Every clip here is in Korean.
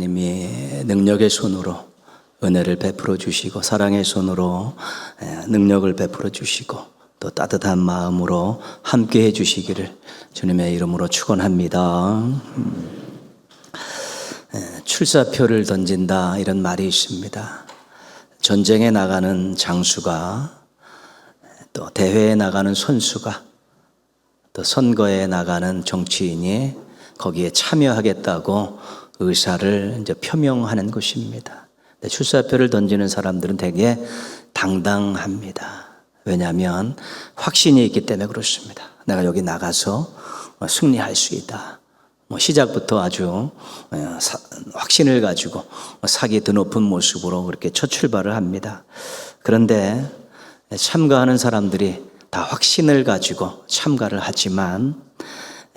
하나님이 능력의 손으로 은혜를 베풀어 주시고 사랑의 손으로 능력을 베풀어 주시고 또 따뜻한 마음으로 함께 해 주시기를 주님의 이름으로 축원합니다. 출사표를 던진다 이런 말이 있습니다. 전쟁에 나가는 장수가 또 대회에 나가는 선수가 또 선거에 나가는 정치인이 거기에 참여하겠다고 의사를 이제 표명하는 것입니다. 출사표를 던지는 사람들은 되게 당당합니다. 왜냐하면 확신이 있기 때문에 그렇습니다. 내가 여기 나가서 승리할 수 있다. 시작부터 아주 확신을 가지고 사기 드높은 모습으로 그렇게 첫 출발을 합니다. 그런데 참가하는 사람들이 다 확신을 가지고 참가를 하지만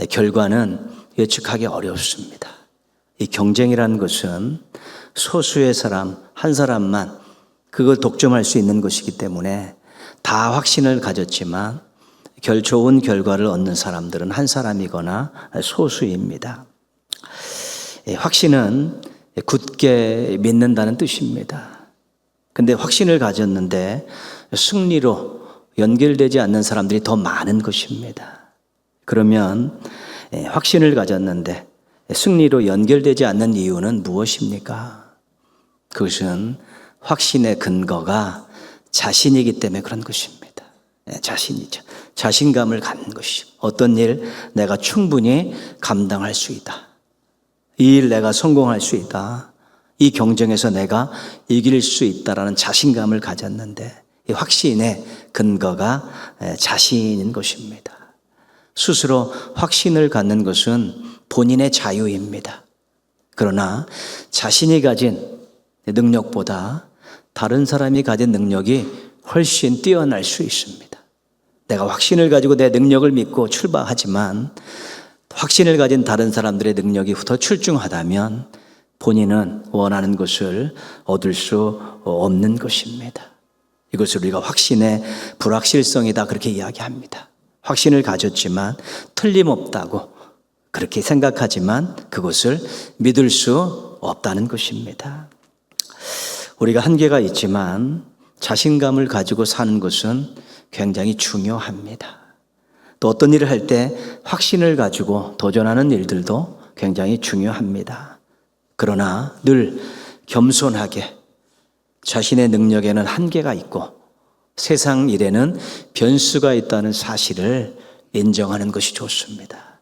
결과는 예측하기 어렵습니다. 이 경쟁이라는 것은 소수의 사람, 한 사람만 그걸 독점할 수 있는 것이기 때문에 다 확신을 가졌지만 좋은 결과를 얻는 사람들은 한 사람이거나 소수입니다. 확신은 굳게 믿는다는 뜻입니다. 근데 확신을 가졌는데 승리로 연결되지 않는 사람들이 더 많은 것입니다. 그러면 확신을 가졌는데 승리로 연결되지 않는 이유는 무엇입니까? 그것은 확신의 근거가 자신이기 때문에 그런 것입니다. 자신이죠. 자신감을 갖는 것이죠. 어떤 일 내가 충분히 감당할 수 있다. 이 일 내가 성공할 수 있다. 이 경쟁에서 내가 이길 수 있다라는 자신감을 가졌는데 이 확신의 근거가 자신인 것입니다. 스스로 확신을 갖는 것은 본인의 자유입니다. 그러나 자신이 가진 능력보다 다른 사람이 가진 능력이 훨씬 뛰어날 수 있습니다. 내가 확신을 가지고 내 능력을 믿고 출발하지만 확신을 가진 다른 사람들의 능력이 더 출중하다면 본인은 원하는 것을 얻을 수 없는 것입니다. 이것을 우리가 확신의 불확실성이다 그렇게 이야기합니다. 확신을 가졌지만 틀림없다고 그렇게 생각하지만 그것을 믿을 수 없다는 것입니다. 우리가 한계가 있지만 자신감을 가지고 사는 것은 굉장히 중요합니다. 또 어떤 일을 할 때 확신을 가지고 도전하는 일들도 굉장히 중요합니다. 그러나 늘 겸손하게 자신의 능력에는 한계가 있고 세상 일에는 변수가 있다는 사실을 인정하는 것이 좋습니다.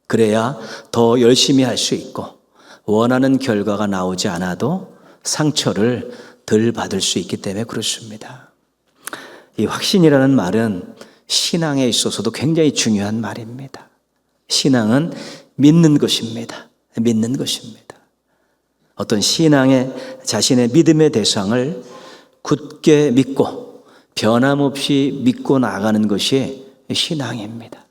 그래야 더 열심히 할 수 있고 원하는 결과가 나오지 않아도 상처를 덜 받을 수 있기 때문에 그렇습니다. 이 확신이라는 말은 신앙에 있어서도 굉장히 중요한 말입니다. 신앙은 믿는 것입니다. 믿는 것입니다. 어떤 신앙의 자신의 믿음의 대상을 굳게 믿고 변함없이 믿고 나가는 것이 신앙입니다.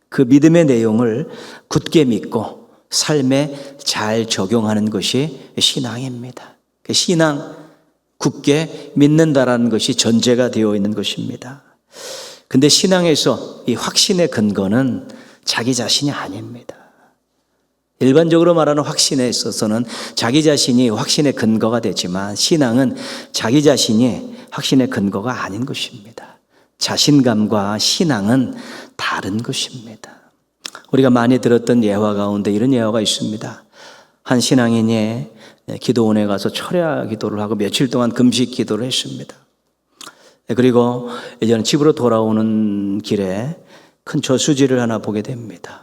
그 믿음의 내용을 굳게 믿고 삶에 잘 적용하는 것이 신앙입니다. 신앙 굳게 믿는다라는 것이 전제가 되어 있는 것입니다. 근데 신앙에서 이 확신의 근거는 자기 자신이 아닙니다. 일반적으로 말하는 확신에 있어서는 자기 자신이 확신의 근거가 되지만 신앙은 자기 자신이 확신의 근거가 아닌 것입니다. 자신감과 신앙은 다른 것입니다. 우리가 많이 들었던 예화 가운데 이런 예화가 있습니다. 한 신앙인이 기도원에 가서 철야 기도를 하고 며칠 동안 금식 기도를 했습니다. 그리고 이제는 집으로 돌아오는 길에 큰 저수지를 하나 보게 됩니다.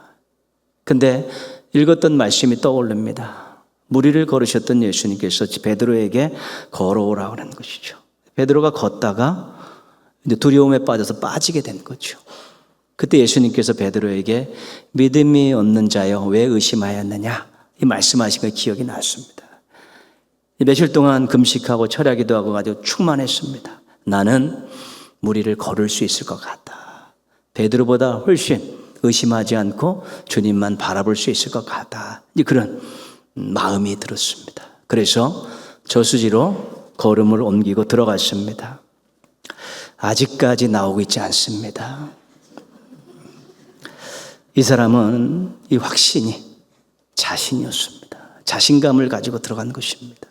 근데 읽었던 말씀이 떠오릅니다. 무리를 걸으셨던 예수님께서 베드로에게 걸어오라고 하는 것이죠. 베드로가 걷다가 이제 두려움에 빠져서 빠지게 된 거죠. 그때 예수님께서 베드로에게 믿음이 없는 자여 왜 의심하였느냐 이 말씀하신 게 기억이 났습니다. 며칠 동안 금식하고 철야기도 하고 가지고 충만했습니다. 나는 무리를 걸을 수 있을 것 같다. 베드로보다 훨씬 의심하지 않고 주님만 바라볼 수 있을 것 같다. 그런 마음이 들었습니다. 그래서 저수지로 걸음을 옮기고 들어갔습니다. 아직까지 나오고 있지 않습니다. 이 사람은 이 확신이 자신이었습니다. 자신감을 가지고 들어간 것입니다.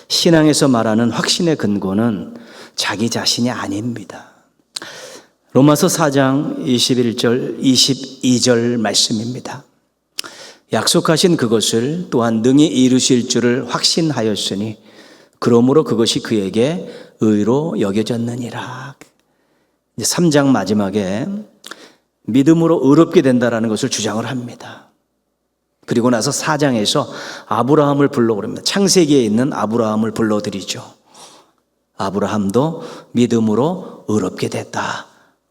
신앙에서 말하는 확신의 근거는 자기 자신이 아닙니다. 로마서 4장 21절, 22절 말씀입니다. 약속하신 그것을 또한 능히 이루실 줄을 확신하였으니 그러므로 그것이 그에게 의로 여겨졌느니라. 3장 마지막에 믿음으로 의롭게 된다라는 것을 주장을 합니다. 그리고 나서 4장에서 아브라함을 불러오릅니다. 창세기에 있는 아브라함을 불러드리죠. 아브라함도 믿음으로 의롭게 됐다.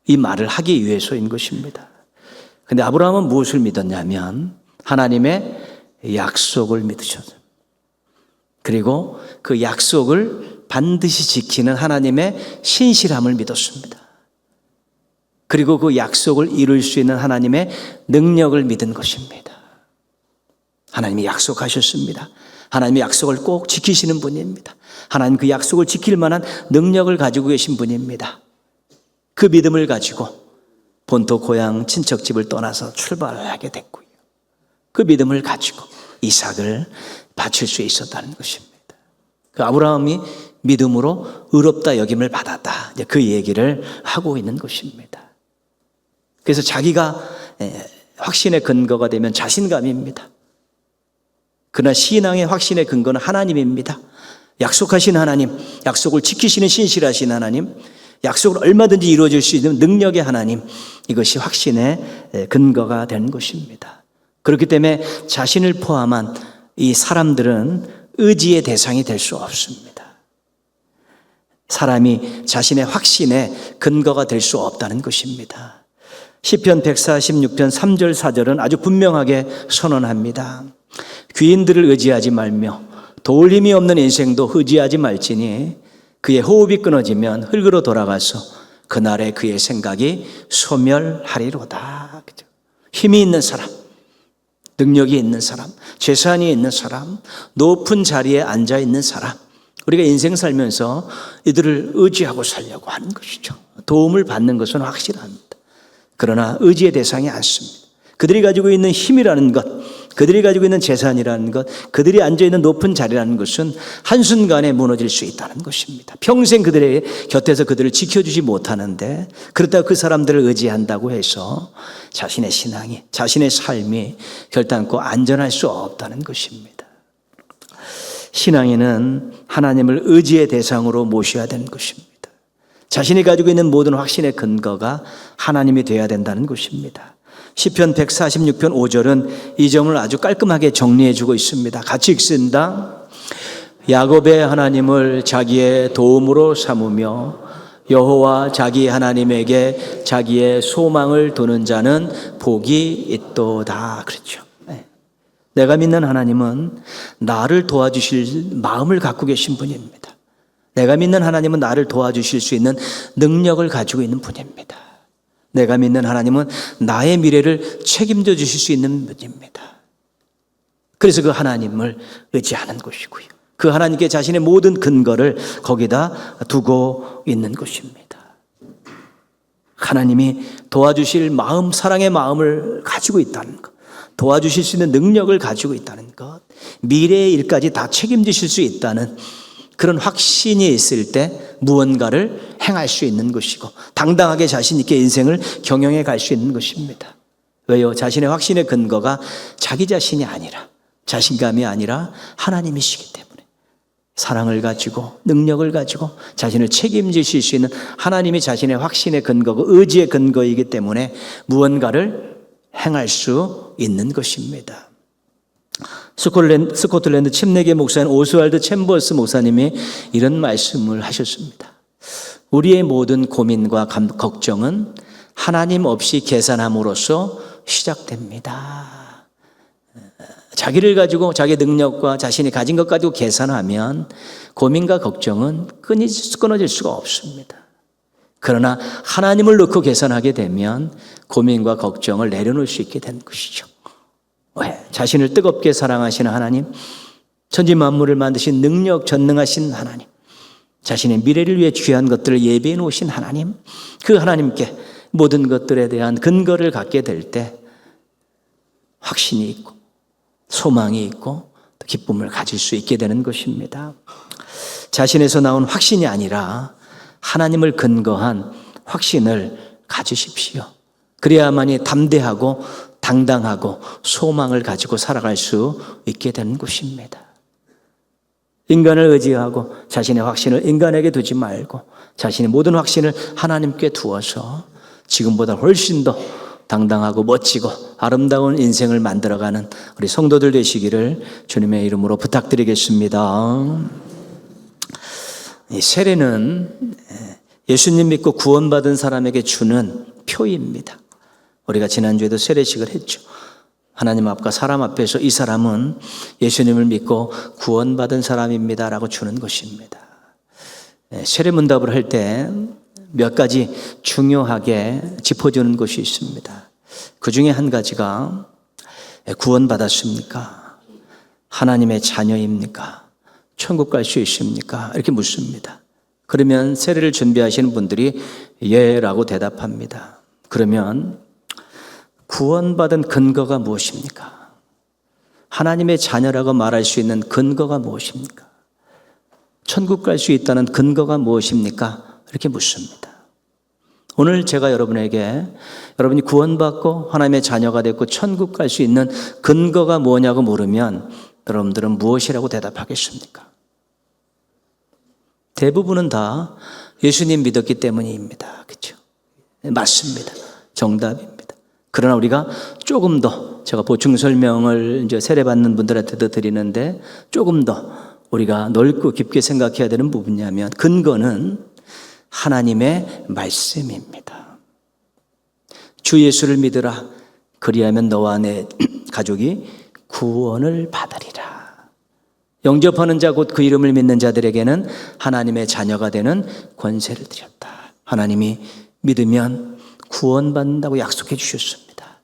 이 말을 하기 위해서인 것입니다. 그런데 아브라함은 무엇을 믿었냐면 하나님의 약속을 믿으셨어요. 그리고 그 약속을 반드시 지키는 하나님의 신실함을 믿었습니다. 그리고 그 약속을 이룰 수 있는 하나님의 능력을 믿은 것입니다. 하나님이 약속하셨습니다. 하나님의 약속을 꼭 지키시는 분입니다. 하나님 그 약속을 지킬 만한 능력을 가지고 계신 분입니다. 그 믿음을 가지고 본토 고향 친척집을 떠나서 출발하게 됐고요. 그 믿음을 가지고 이삭을 바칠 수 있었다는 것입니다. 그 아브라함이 믿음으로 의롭다 여김을 받았다. 그 얘기를 하고 있는 것입니다. 그래서 자기가 확신의 근거가 되면 자신감입니다. 그러나 신앙의 확신의 근거는 하나님입니다. 약속하신 하나님, 약속을 지키시는 신실하신 하나님, 약속을 얼마든지 이루어질 수 있는 능력의 하나님, 이것이 확신의 근거가 되는 것입니다. 그렇기 때문에 자신을 포함한 이 사람들은 의지의 대상이 될 수 없습니다. 사람이 자신의 확신의 근거가 될 수 없다는 것입니다. 시편 146편 3절 4절은 아주 분명하게 선언합니다. 귀인들을 의지하지 말며 도울 힘이 없는 인생도 의지하지 말지니 그의 호흡이 끊어지면 흙으로 돌아가서 그날에 그의 생각이 소멸하리로다. 힘이 있는 사람, 능력이 있는 사람, 재산이 있는 사람, 높은 자리에 앉아 있는 사람, 우리가 인생 살면서 이들을 의지하고 살려고 하는 것이죠. 도움을 받는 것은 확실합니다. 그러나 의지의 대상이 않습니다. 그들이 가지고 있는 힘이라는 것, 그들이 가지고 있는 재산이라는 것, 그들이 앉아있는 높은 자리라는 것은 한순간에 무너질 수 있다는 것입니다. 평생 그들의 곁에서 그들을 지켜주지 못하는데 그렇다고 그 사람들을 의지한다고 해서 자신의 신앙이, 자신의 삶이 결단코 안전할 수 없다는 것입니다. 신앙인은 하나님을 의지의 대상으로 모셔야 되는 것입니다. 자신이 가지고 있는 모든 확신의 근거가 하나님이 되어야 된다는 것입니다. 시편 146편 5절은 이 점을 아주 깔끔하게 정리해 주고 있습니다. 같이 읽습니다. 야곱의 하나님을 자기의 도움으로 삼으며 여호와 자기 하나님에게 자기의 소망을 두는 자는 복이 있도다. 그렇죠. 내가 믿는 하나님은 나를 도와주실 마음을 갖고 계신 분입니다. 내가 믿는 하나님은 나를 도와주실 수 있는 능력을 가지고 있는 분입니다. 내가 믿는 하나님은 나의 미래를 책임져 주실 수 있는 분입니다. 그래서 그 하나님을 의지하는 것이고요. 그 하나님께 자신의 모든 근거를 거기다 두고 있는 것입니다. 하나님이 도와주실 마음, 사랑의 마음을 가지고 있다는 것, 도와주실 수 있는 능력을 가지고 있다는 것, 미래의 일까지 다 책임지실 수 있다는 그런 확신이 있을 때 무언가를 행할 수 있는 것이고 당당하게 자신 있게 인생을 경영해 갈 수 있는 것입니다. 왜요? 자신의 확신의 근거가 자기 자신이 아니라, 자신감이 아니라 하나님이시기 때문에 사랑을 가지고 능력을 가지고 자신을 책임지실 수 있는 하나님이 자신의 확신의 근거고 의지의 근거이기 때문에 무언가를 행할 수 있는 것입니다. 스코틀랜드 침례교 목사인 오스왈드 챔버스 목사님이 이런 말씀을 하셨습니다. 우리의 모든 고민과 걱정은 하나님 없이 계산함으로써 시작됩니다. 자기를 가지고 자기 능력과 자신이 가진 것 가지고 계산하면 고민과 걱정은 끊어질 수가 없습니다. 그러나 하나님을 놓고 계산하게 되면 고민과 걱정을 내려놓을 수 있게 되는 것이죠. 왜? 자신을 뜨겁게 사랑하시는 하나님, 천지 만물을 만드신 능력 전능하신 하나님, 자신의 미래를 위해 귀한 것들을 예비해 놓으신 하나님, 그 하나님께 모든 것들에 대한 근거를 갖게 될 때 확신이 있고 소망이 있고 또 기쁨을 가질 수 있게 되는 것입니다. 자신에서 나온 확신이 아니라 하나님을 근거한 확신을 가지십시오. 그래야만이 담대하고 당당하고 소망을 가지고 살아갈 수 있게 되는 것입니다. 인간을 의지하고 자신의 확신을 인간에게 두지 말고 자신의 모든 확신을 하나님께 두어서 지금보다 훨씬 더 당당하고 멋지고 아름다운 인생을 만들어가는 우리 성도들 되시기를 주님의 이름으로 부탁드리겠습니다. 이 세례는 예수님 믿고 구원받은 사람에게 주는 표입니다. 우리가 지난주에도 세례식을 했죠. 하나님 앞과 사람 앞에서 이 사람은 예수님을 믿고 구원받은 사람입니다 라고 주는 것입니다. 세례 문답을 할 때 몇 가지 중요하게 짚어주는 것이 있습니다. 그 중에 한 가지가 구원받았습니까? 하나님의 자녀입니까? 천국 갈 수 있습니까? 이렇게 묻습니다. 그러면 세례를 준비하시는 분들이 예라고 대답합니다. 그러면 구원받은 근거가 무엇입니까? 하나님의 자녀라고 말할 수 있는 근거가 무엇입니까? 천국 갈 수 있다는 근거가 무엇입니까? 이렇게 묻습니다. 오늘 제가 여러분에게 여러분이 구원받고 하나님의 자녀가 됐고 천국 갈 수 있는 근거가 뭐냐고 물으면 여러분들은 무엇이라고 대답하겠습니까? 대부분은 다 예수님 믿었기 때문입니다. 그렇죠? 맞습니다. 정답입니다. 그러나 우리가 조금 더 제가 보충 설명을 이제 세례받는 분들한테도 드리는데 조금 더 우리가 넓고 깊게 생각해야 되는 부분이냐면 근거는 하나님의 말씀입니다. 주 예수를 믿으라. 그리하면 너와 내 가족이 구원을 받으리라. 영접하는 자 곧 그 이름을 믿는 자들에게는 하나님의 자녀가 되는 권세를 드렸다. 하나님이 믿으면 구원받는다고 약속해 주셨습니다.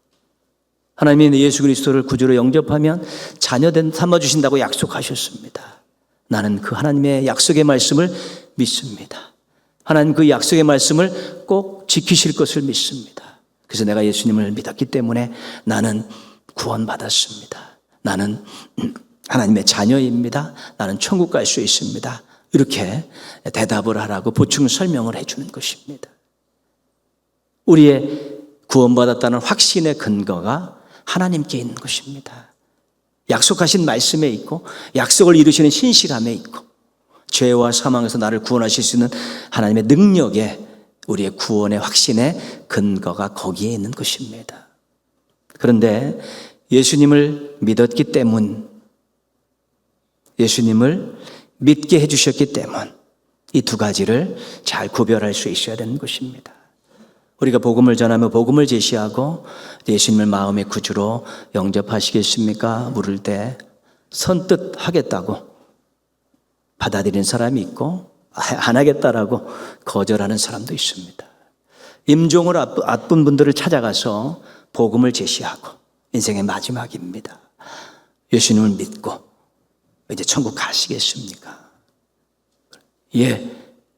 하나님이 예수 그리스도를 구주로 영접하면 자녀된 삼아주신다고 약속하셨습니다. 나는 그 하나님의 약속의 말씀을 믿습니다. 하나님 그 약속의 말씀을 꼭 지키실 것을 믿습니다. 그래서 내가 예수님을 믿었기 때문에 나는 구원받았습니다. 나는 하나님의 자녀입니다. 나는 천국 갈 수 있습니다. 이렇게 대답을 하라고 보충 설명을 해주는 것입니다. 우리의 구원받았다는 확신의 근거가 하나님께 있는 것입니다. 약속하신 말씀에 있고 약속을 이루시는 신실함에 있고 죄와 사망에서 나를 구원하실 수 있는 하나님의 능력에 우리의 구원의 확신의 근거가 거기에 있는 것입니다. 그런데 예수님을 믿었기 때문, 예수님을 믿게 해주셨기 때문 이 두 가지를 잘 구별할 수 있어야 되는 것입니다. 우리가 복음을 전하며 복음을 제시하고 예수님을 마음의 구주로 영접하시겠습니까? 물을 때 선뜻 하겠다고 받아들이는 사람이 있고 안 하겠다라고 거절하는 사람도 있습니다. 임종을 앞둔 분들을 찾아가서 복음을 제시하고 인생의 마지막입니다. 예수님을 믿고 이제 천국 가시겠습니까? 예,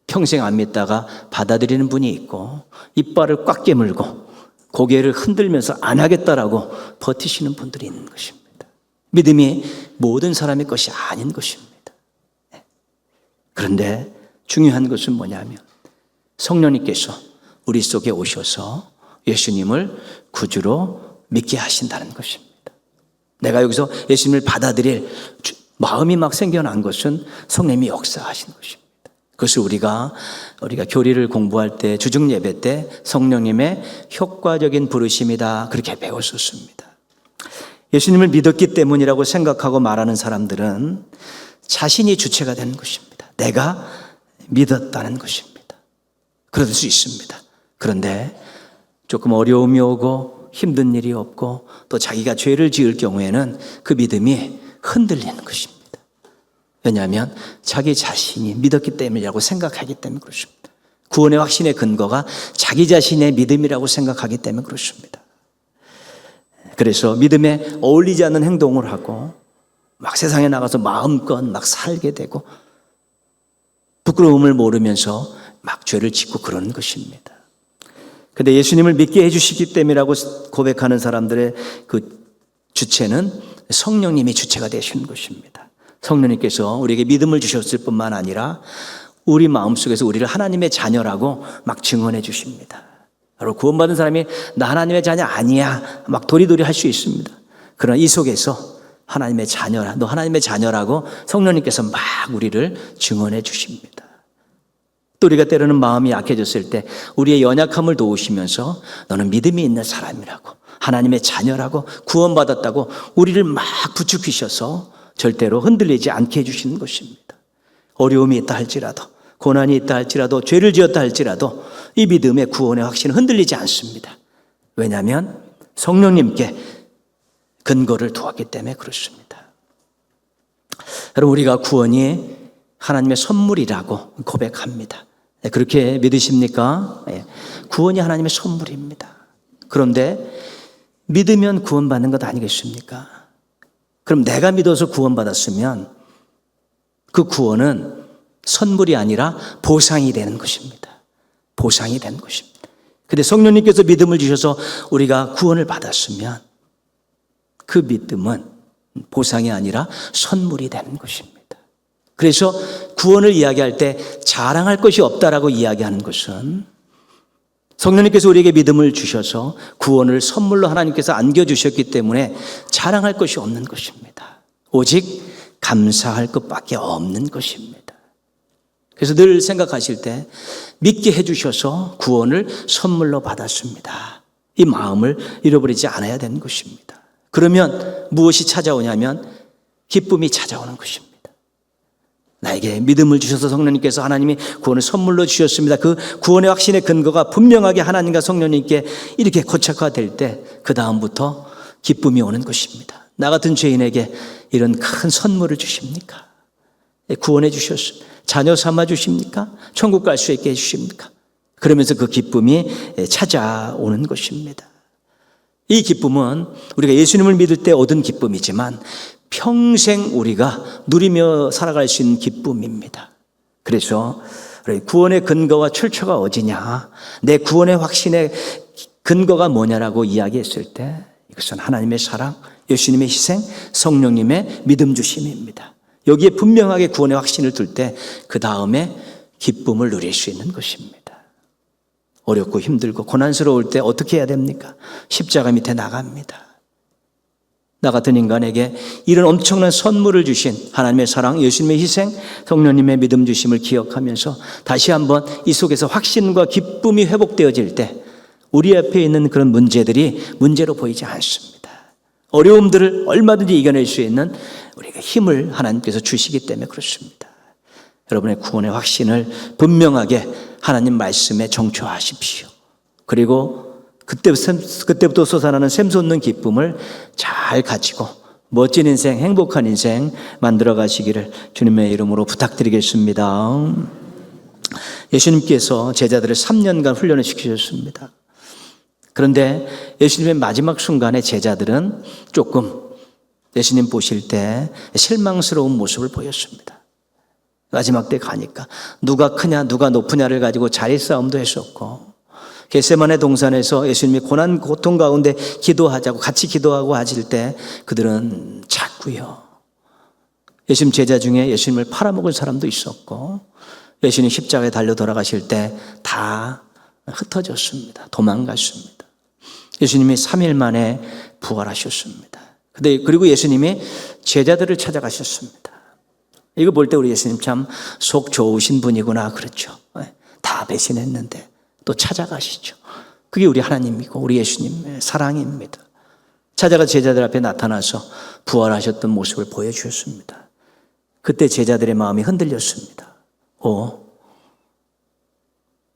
평생 안 믿다가 받아들이는 분이 있고 이빨을 꽉 깨물고 고개를 흔들면서 안 하겠다라고 버티시는 분들이 있는 것입니다. 믿음이 모든 사람의 것이 아닌 것입니다. 그런데 중요한 것은 뭐냐면 성령님께서 우리 속에 오셔서 예수님을 구주로 믿게 하신다는 것입니다. 내가 여기서 예수님을 받아들일 마음이 막 생겨난 것은 성령님이 역사하신 것입니다. 그것을 우리가 교리를 공부할 때 주중 예배 때 성령님의 효과적인 부르심이다 그렇게 배웠었습니다. 예수님을 믿었기 때문이라고 생각하고 말하는 사람들은 자신이 주체가 되는 것입니다. 내가 믿었다는 것입니다. 그럴 수 있습니다. 그런데 조금 어려움이 오고 힘든 일이 없고 또 자기가 죄를 지을 경우에는 그 믿음이 흔들리는 것입니다. 왜냐하면 자기 자신이 믿었기 때문이라고 생각하기 때문에 그렇습니다. 구원의 확신의 근거가 자기 자신의 믿음이라고 생각하기 때문에 그렇습니다. 그래서 믿음에 어울리지 않는 행동을 하고 막 세상에 나가서 마음껏 막 살게 되고 부끄러움을 모르면서 막 죄를 짓고 그러는 것입니다. 그런데 예수님을 믿게 해주시기 때문이라고 고백하는 사람들의 그 주체는 성령님이 주체가 되시는 것입니다. 성령님께서 우리에게 믿음을 주셨을 뿐만 아니라 우리 마음속에서 우리를 하나님의 자녀라고 막 증언해 주십니다. 바로 구원받은 사람이 나 하나님의 자녀 아니야 막 도리도리 할 수 있습니다. 그러나 이 속에서 하나님의 자녀라, 너 하나님의 자녀라고 성령님께서 막 우리를 증언해 주십니다. 또 우리가 때로는 마음이 약해졌을 때 우리의 연약함을 도우시면서 너는 믿음이 있는 사람이라고, 하나님의 자녀라고, 구원받았다고 우리를 막 부추기셔서 절대로 흔들리지 않게 해주시는 것입니다. 어려움이 있다 할지라도, 고난이 있다 할지라도, 죄를 지었다 할지라도 이 믿음의 구원의 확신은 흔들리지 않습니다. 왜냐하면 성령님께 근거를 두었기 때문에 그렇습니다. 여러분, 우리가 구원이 하나님의 선물이라고 고백합니다. 그렇게 믿으십니까? 구원이 하나님의 선물입니다. 그런데 믿으면 구원받는 것 아니겠습니까? 그럼 내가 믿어서 구원받았으면 그 구원은 선물이 아니라 보상이 되는 것입니다. 보상이 되는 것입니다. 근데 성령님께서 믿음을 주셔서 우리가 구원을 받았으면 그 믿음은 보상이 아니라 선물이 되는 것입니다. 그래서 구원을 이야기할 때 자랑할 것이 없다라고 이야기하는 것은 성령님께서 우리에게 믿음을 주셔서 구원을 선물로 하나님께서 안겨주셨기 때문에 자랑할 것이 없는 것입니다. 오직 감사할 것밖에 없는 것입니다. 그래서 늘 생각하실 때 믿게 해주셔서 구원을 선물로 받았습니다. 이 마음을 잃어버리지 않아야 되는 것입니다. 그러면 무엇이 찾아오냐면 기쁨이 찾아오는 것입니다. 나에게 믿음을 주셔서 성령님께서 하나님이 구원을 선물로 주셨습니다. 그 구원의 확신의 근거가 분명하게 하나님과 성령님께 이렇게 고착화될 때 그 다음부터 기쁨이 오는 것입니다. 나 같은 죄인에게 이런 큰 선물을 주십니까? 구원해 주셨습니다. 자녀 삼아 주십니까? 천국 갈 수 있게 해 주십니까? 그러면서 그 기쁨이 찾아오는 것입니다. 이 기쁨은 우리가 예수님을 믿을 때 얻은 기쁨이지만 평생 우리가 누리며 살아갈 수 있는 기쁨입니다. 그래서 구원의 근거와 출처가 어디냐, 내 구원의 확신의 근거가 뭐냐라고 이야기했을 때 이것은 하나님의 사랑, 예수님의 희생, 성령님의 믿음 주심입니다. 여기에 분명하게 구원의 확신을 둘 때 그 다음에 기쁨을 누릴 수 있는 것입니다. 어렵고 힘들고 고난스러울 때 어떻게 해야 됩니까? 십자가 밑에 나갑니다. 나 같은 인간에게 이런 엄청난 선물을 주신 하나님의 사랑, 예수님의 희생, 성령님의 믿음 주심을 기억하면서 다시 한번 이 속에서 확신과 기쁨이 회복되어질 때 우리 앞에 있는 그런 문제들이 문제로 보이지 않습니다. 어려움들을 얼마든지 이겨낼 수 있는 우리가 힘을 하나님께서 주시기 때문에 그렇습니다. 여러분의 구원의 확신을 분명하게 하나님 말씀에 정초하십시오. 그리고 그때부터 솟아나는 샘솟는 기쁨을 잘 가지고 멋진 인생, 행복한 인생 만들어 가시기를 주님의 이름으로 부탁드리겠습니다. 예수님께서 제자들을 3년간 훈련을 시키셨습니다. 그런데 예수님의 마지막 순간에 제자들은 조금 예수님 보실 때 실망스러운 모습을 보였습니다. 마지막 때 가니까 누가 크냐 누가 높으냐를 가지고 자리 싸움도 했었고, 겟세마네 동산에서 예수님이 고난 고통 가운데 기도하자고 같이 기도하고 하실 때 그들은 자꾸요, 예수님 제자 중에 예수님을 팔아먹은 사람도 있었고, 예수님 십자가에 달려 돌아가실 때 다 흩어졌습니다. 도망갔습니다. 예수님이 3일 만에 부활하셨습니다. 그리고 예수님이 제자들을 찾아가셨습니다. 이거 볼 때 우리 예수님 참 속 좋으신 분이구나, 그렇죠. 다 배신했는데 또 찾아가시죠. 그게 우리 하나님이고 우리 예수님의 사랑입니다. 찾아가 제자들 앞에 나타나서 부활하셨던 모습을 보여주셨습니다. 그때 제자들의 마음이 흔들렸습니다.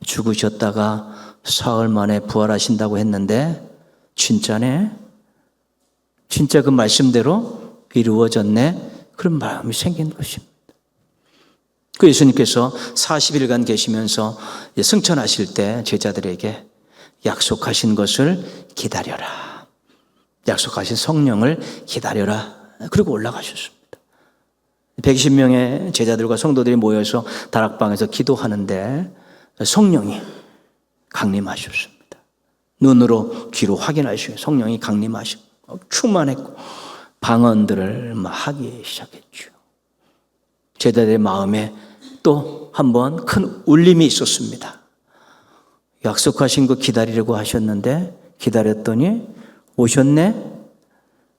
죽으셨다가 사흘 만에 부활하신다고 했는데 진짜네? 진짜 그 말씀대로 이루어졌네? 그런 마음이 생긴 것입니다. 그 예수님께서 40일간 계시면서 승천하실 때 제자들에게 약속하신 것을 기다려라, 약속하신 성령을 기다려라, 그리고 올라가셨습니다. 120명의 제자들과 성도들이 모여서 다락방에서 기도하는데 성령이 강림하셨습니다. 눈으로 귀로 확인하시고 성령이 강림하시고 충만했고 방언들을 하기 시작했죠. 제자들의 마음에 또 한 번 큰 울림이 있었습니다. 약속하신 거 기다리려고 하셨는데 기다렸더니 오셨네?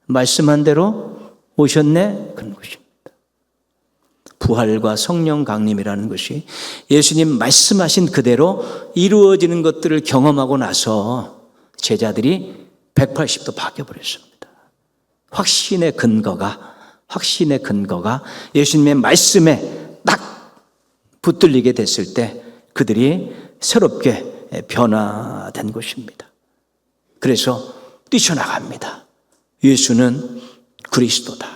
말씀한 대로 오셨네? 그런 것입니다. 부활과 성령 강림이라는 것이 예수님 말씀하신 그대로 이루어지는 것들을 경험하고 나서 제자들이 180도 바뀌어버렸습니다. 확신의 근거가 예수님의 말씀에 딱 붙들리게 됐을 때 그들이 새롭게 변화된 것입니다. 그래서 뛰쳐나갑니다. 예수는 그리스도다.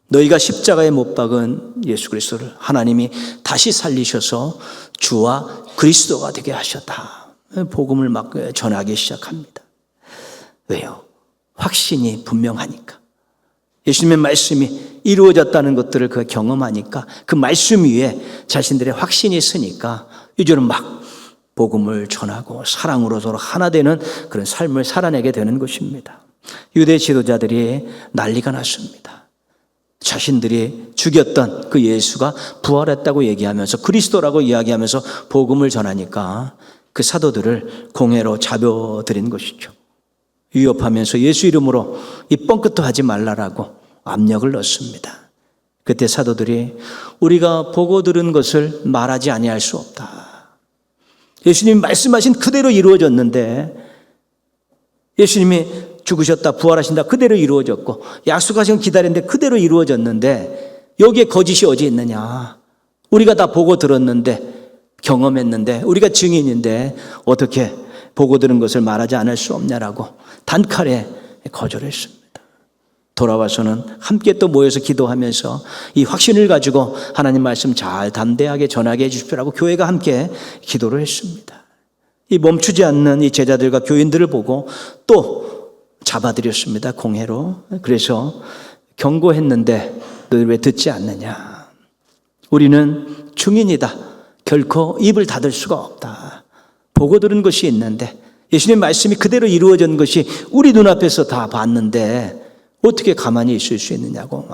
너희가 십자가에 못 박은 예수 그리스도를 하나님이 다시 살리셔서 주와 그리스도가 되게 하셨다. 복음을 막 전하기 시작합니다. 왜요? 확신이 분명하니까. 예수님의 말씀이 이루어졌다는 것들을 그 경험하니까 그 말씀 위에 자신들의 확신이 있으니까 이제는 막 복음을 전하고 사랑으로 서로 하나 되는 그런 삶을 살아내게 되는 것입니다. 유대 지도자들이 난리가 났습니다. 자신들이 죽였던 그 예수가 부활했다고 얘기하면서 그리스도라고 이야기하면서 복음을 전하니까 그 사도들을 공회로 잡아들인 것이죠. 위협하면서 예수 이름으로 이 뻥끗도 하지 말라라고 압력을 넣습니다. 그때 사도들이 우리가 보고 들은 것을 말하지 아니할 수 없다. 예수님이 말씀하신 그대로 이루어졌는데 예수님이 죽으셨다 부활하신다 그대로 이루어졌고 약속하신 건 기다렸는데 그대로 이루어졌는데 여기에 거짓이 어디 있느냐. 우리가 다 보고 들었는데 경험했는데 우리가 증인인데 어떻게 보고 들은 것을 말하지 않을 수 없냐라고 단칼에 거절했습니다. 돌아와서는 함께 또 모여서 기도하면서 이 확신을 가지고 하나님 말씀 잘 담대하게 전하게 해 주십시오라고 교회가 함께 기도를 했습니다. 이 멈추지 않는 이 제자들과 교인들을 보고 또 잡아들였습니다. 공회로. 그래서 경고했는데 너희 왜 듣지 않느냐. 우리는 증인이다. 결코 입을 닫을 수가 없다. 보고 들은 것이 있는데 예수님 말씀이 그대로 이루어진 것이 우리 눈앞에서 다 봤는데 어떻게 가만히 있을 수 있느냐고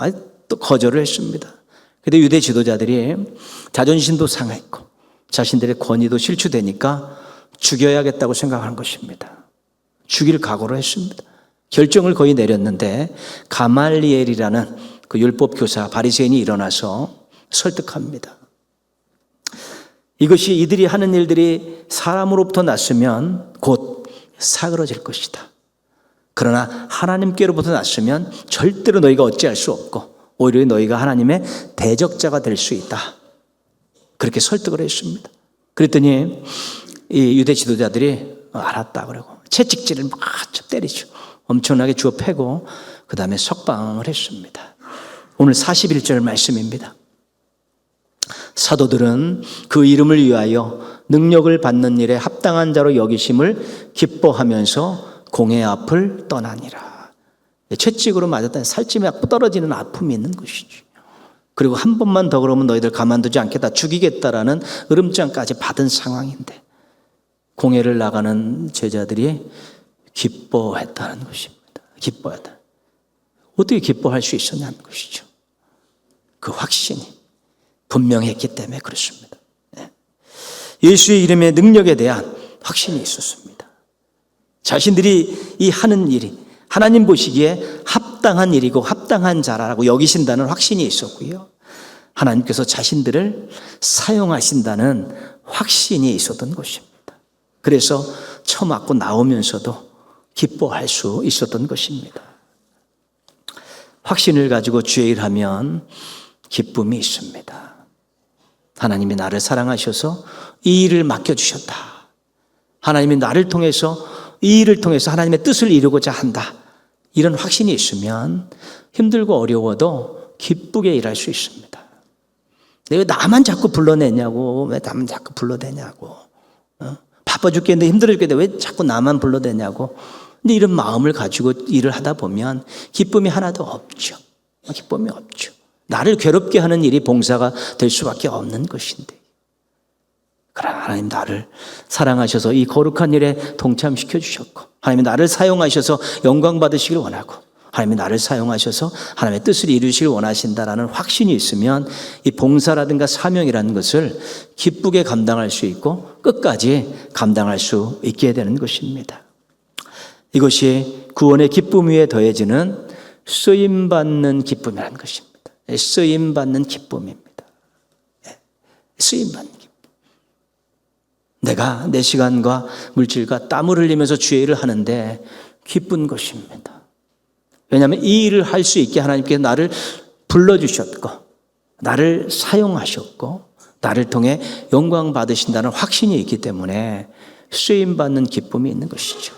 또 거절을 했습니다. 그런데 유대 지도자들이 자존심도 상했고 자신들의 권위도 실추되니까 죽여야겠다고 생각하는 것입니다. 죽일 각오를 했습니다. 결정을 거의 내렸는데 가말리엘이라는 그 율법 교사 바리새인이 일어나서 설득합니다. 이것이 이들이 하는 일들이 사람으로부터 났으면 곧 사그러질 것이다. 그러나 하나님께로부터 났으면 절대로 너희가 어찌할 수 없고 오히려 너희가 하나님의 대적자가 될 수 있다. 그렇게 설득을 했습니다. 그랬더니 이 유대 지도자들이 알았다 그러고 채찍질을 막 때리죠. 엄청나게 주워 패고 그 다음에 석방을 했습니다. 오늘 41절 말씀입니다. 사도들은 그 이름을 위하여 능력을 받는 일에 합당한 자로 여기심을 기뻐하면서 공회 앞을 떠나니라. 채찍으로 맞았다는 살찜에 떨어지는 아픔이 있는 것이지. 그리고 한 번만 더 그러면 너희들 가만두지 않겠다, 죽이겠다라는 으름장까지 받은 상황인데 공회를 나가는 제자들이 기뻐했다는 것입니다. 기뻐했다. 어떻게 기뻐할 수 있었냐는 것이죠. 그 확신이 분명했기 때문에 그렇습니다. 예수의 이름의 능력에 대한 확신이 있었습니다. 자신들이 이 하는 일이 하나님 보시기에 합당한 일이고 합당한 자라고 여기신다는 확신이 있었고요. 하나님께서 자신들을 사용하신다는 확신이 있었던 것입니다. 그래서 처맞고 나오면서도 기뻐할 수 있었던 것입니다. 확신을 가지고 주의 일하면 기쁨이 있습니다. 하나님이 나를 사랑하셔서 이 일을 맡겨주셨다. 하나님이 나를 통해서 이 일을 통해서 하나님의 뜻을 이루고자 한다. 이런 확신이 있으면 힘들고 어려워도 기쁘게 일할 수 있습니다. 왜 나만 자꾸 불러내냐고, 왜 나만 자꾸 불러대냐고, 바빠 죽겠는데 힘들어 죽겠는데 왜 자꾸 나만 불러대냐고. 근데 이런 마음을 가지고 일을 하다 보면 기쁨이 하나도 없죠. 기쁨이 없죠. 나를 괴롭게 하는 일이 봉사가 될 수밖에 없는 것인데. 그래, 하나님 나를 사랑하셔서 이 거룩한 일에 동참시켜 주셨고, 하나님이 나를 사용하셔서 영광 받으시길 원하고, 하나님이 나를 사용하셔서 하나님의 뜻을 이루시길 원하신다라는 확신이 있으면 이 봉사라든가 사명이라는 것을 기쁘게 감당할 수 있고 끝까지 감당할 수 있게 되는 것입니다. 이것이 구원의 기쁨 위에 더해지는 쓰임받는 기쁨이라는 것입니다. 쓰임받는 기쁨입니다. 쓰임받는 기쁨. 내가 내 시간과 물질과 땀을 흘리면서 주의 일을 하는데 기쁜 것입니다. 왜냐하면 이 일을 할 수 있게 하나님께서 나를 불러주셨고 나를 사용하셨고 나를 통해 영광 받으신다는 확신이 있기 때문에 쓰임받는 기쁨이 있는 것이죠.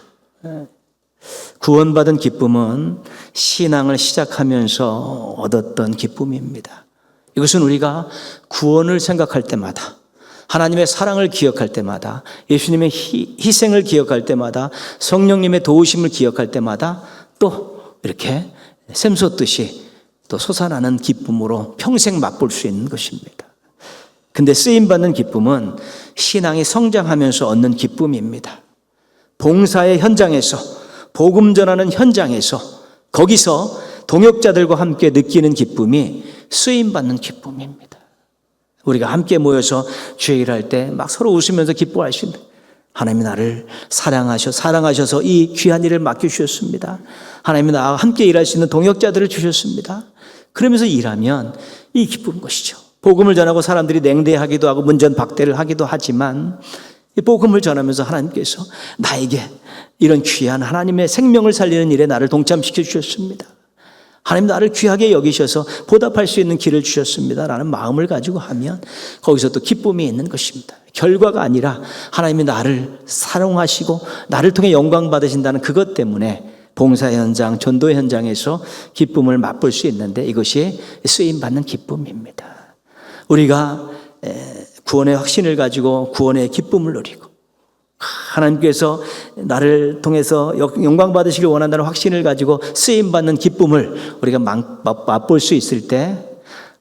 구원받은 기쁨은 신앙을 시작하면서 얻었던 기쁨입니다. 이것은 우리가 구원을 생각할 때마다, 하나님의 사랑을 기억할 때마다, 예수님의 희생을 기억할 때마다, 성령님의 도우심을 기억할 때마다 또 이렇게 샘솟듯이 또 솟아나는 기쁨으로 평생 맛볼 수 있는 것입니다. 근데 쓰임받는 기쁨은 신앙이 성장하면서 얻는 기쁨입니다. 봉사의 현장에서, 복음 전하는 현장에서, 거기서 동역자들과 함께 느끼는 기쁨이 쓰임받는 기쁨입니다. 우리가 함께 모여서 주의 일할 때 막 서로 웃으면서 기뻐할 수 있는, 하나님이 나를 사랑하셔서 이 귀한 일을 맡겨주셨습니다. 하나님이 나와 함께 일할 수 있는 동역자들을 주셨습니다. 그러면서 일하면 이 기쁜 것이죠. 복음을 전하고 사람들이 냉대하기도 하고 문전박대를 하기도 하지만 이 복음을 전하면서 하나님께서 나에게 이런 귀한 하나님의 생명을 살리는 일에 나를 동참시켜 주셨습니다. 하나님 나를 귀하게 여기셔서 보답할 수 있는 길을 주셨습니다 라는 마음을 가지고 하면 거기서 또 기쁨이 있는 것입니다. 결과가 아니라 하나님이 나를 사랑하시고 나를 통해 영광 받으신다는 그것 때문에 봉사 현장, 전도 현장에서 기쁨을 맛볼 수 있는데 이것이 쓰임받는 기쁨입니다. 우리가 구원의 확신을 가지고 구원의 기쁨을 누리고 하나님께서 나를 통해서 영광 받으시길 원한다는 확신을 가지고 쓰임받는 기쁨을 우리가 맛볼 수 있을 때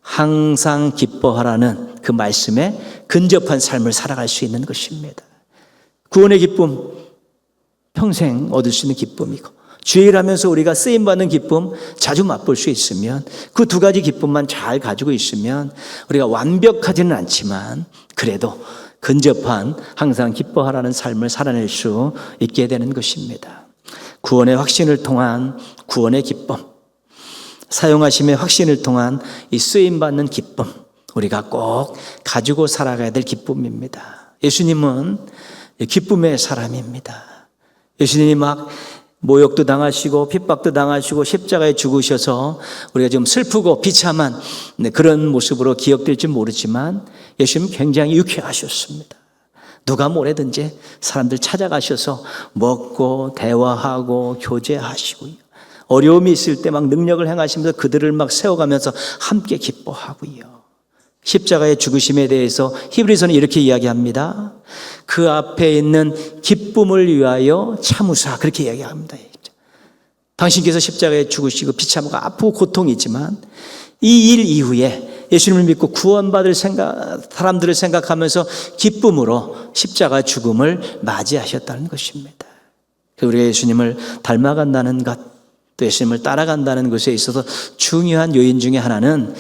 항상 기뻐하라는 그 말씀에 근접한 삶을 살아갈 수 있는 것입니다. 구원의 기쁨, 평생 얻을 수 있는 기쁨이고 주의 일하면서 우리가 쓰임받는 기쁨 자주 맛볼 수 있으면 그 두 가지 기쁨만 잘 가지고 있으면 우리가 완벽하지는 않지만 그래도 근접한 항상 기뻐하라는 삶을 살아낼 수 있게 되는 것입니다. 구원의 확신을 통한 구원의 기쁨, 사용하심의 확신을 통한 이 쓰임받는 기쁨, 우리가 꼭 가지고 살아가야 될 기쁨입니다. 예수님은 기쁨의 사람입니다. 예수님이 막 모욕도 당하시고 핍박도 당하시고 십자가에 죽으셔서 우리가 지금 슬프고 비참한 그런 모습으로 기억될지 모르지만 예수님은 굉장히 유쾌하셨습니다. 누가 뭐래든지 사람들 찾아가셔서 먹고 대화하고 교제하시고요. 어려움이 있을 때 막 능력을 행하시면서 그들을 막 세워가면서 함께 기뻐하고요. 십자가의 죽으심에 대해서 히브리서는 이렇게 이야기합니다. 그 앞에 있는 기쁨을 위하여 참으사, 그렇게 이야기합니다. 당신께서 십자가에 죽으시고 비참하고 아프고 고통이지만 이 일 이후에 예수님을 믿고 구원받을 사람들을 생각하면서 기쁨으로 십자가 죽음을 맞이하셨다는 것입니다. 우리가 예수님을 닮아간다는 것, 또 예수님을 따라간다는 것에 있어서 중요한 요인 중에 하나는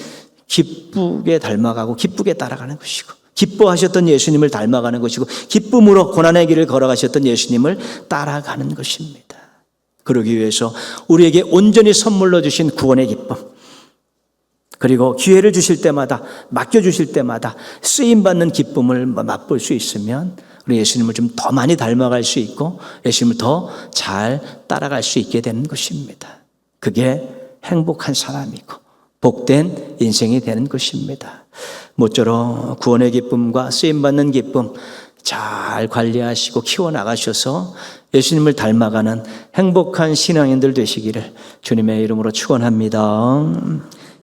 기쁘게 닮아가고 기쁘게 따라가는 것이고, 기뻐하셨던 예수님을 닮아가는 것이고, 기쁨으로 고난의 길을 걸어가셨던 예수님을 따라가는 것입니다. 그러기 위해서 우리에게 온전히 선물로 주신 구원의 기쁨, 그리고 기회를 주실 때마다, 맡겨주실 때마다 쓰임받는 기쁨을 맛볼 수 있으면 우리 예수님을 좀 더 많이 닮아갈 수 있고 예수님을 더 잘 따라갈 수 있게 되는 것입니다. 그게 행복한 사람이고 복된 인생이 되는 것입니다. 모쪼록 구원의 기쁨과 쓰임받는 기쁨 잘 관리하시고 키워나가셔서 예수님을 닮아가는 행복한 신앙인들 되시기를 주님의 이름으로 축원합니다.